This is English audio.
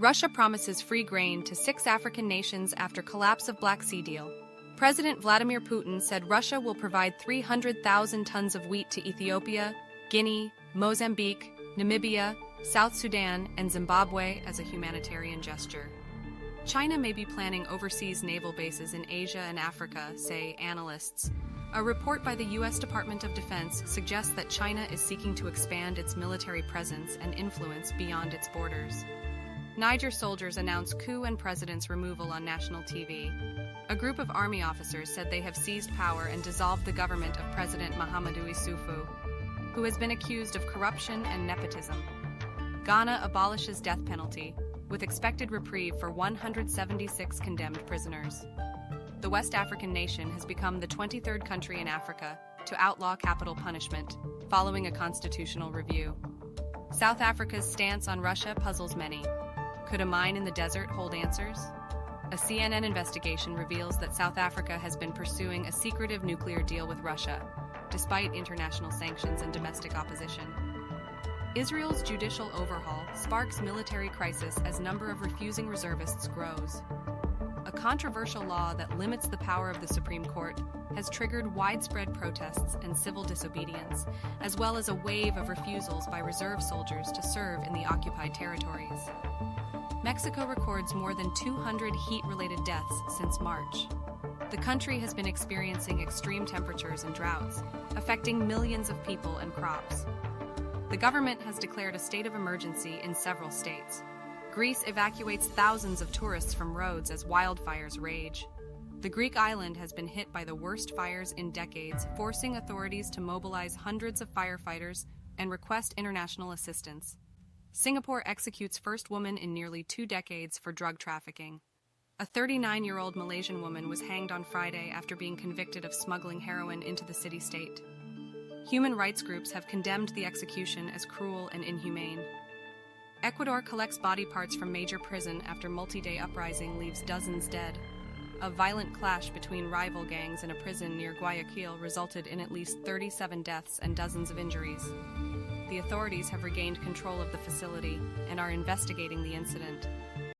Russia promises free grain to 6 African nations after collapse of Black Sea deal. President Vladimir Putin said Russia will provide 300,000 tons of wheat to Ethiopia, Guinea, Mozambique, Namibia, South Sudan, and Zimbabwe as a humanitarian gesture. China may be planning overseas naval bases in Asia and Africa, say analysts. A report by the U.S. Department of Defense suggests that China is seeking to expand its military presence and influence beyond its borders. Niger soldiers announced coup and president's removal on national TV. A group of army officers said they have seized power and dissolved the government of President Mahamadou Issoufou, who has been accused of corruption and nepotism. Ghana abolishes death penalty, with expected reprieve for 176 condemned prisoners. The West African nation has become the 23rd country in Africa to outlaw capital punishment, following a constitutional review. South Africa's stance on Russia puzzles many. Could a mine in the desert hold answers? A CNN investigation reveals that South Africa has been pursuing a secretive nuclear deal with Russia, despite international sanctions and domestic opposition. Israel's judicial overhaul sparks military crisis as number of refusing reservists grows. A controversial law that limits the power of the Supreme Court has triggered widespread protests and civil disobedience, as well as a wave of refusals by reserve soldiers to serve in the occupied territories. Mexico records more than 200 heat-related deaths since March. The country has been experiencing extreme temperatures and droughts, affecting millions of people and crops. The government has declared a state of emergency in several states. Greece evacuates thousands of tourists from Rhodes as wildfires rage. The Greek island has been hit by the worst fires in decades, forcing authorities to mobilize hundreds of firefighters and request international assistance. Singapore executes first woman in nearly 2 decades for drug trafficking. A 39-year-old Malaysian woman was hanged on Friday after being convicted of smuggling heroin into the city-state. Human rights groups have condemned the execution as cruel and inhumane. Ecuador collects body parts from major prison after multi-day uprising leaves dozens dead. A violent clash between rival gangs in a prison near Guayaquil resulted in at least 37 deaths and dozens of injuries. The authorities have regained control of the facility and are investigating the incident.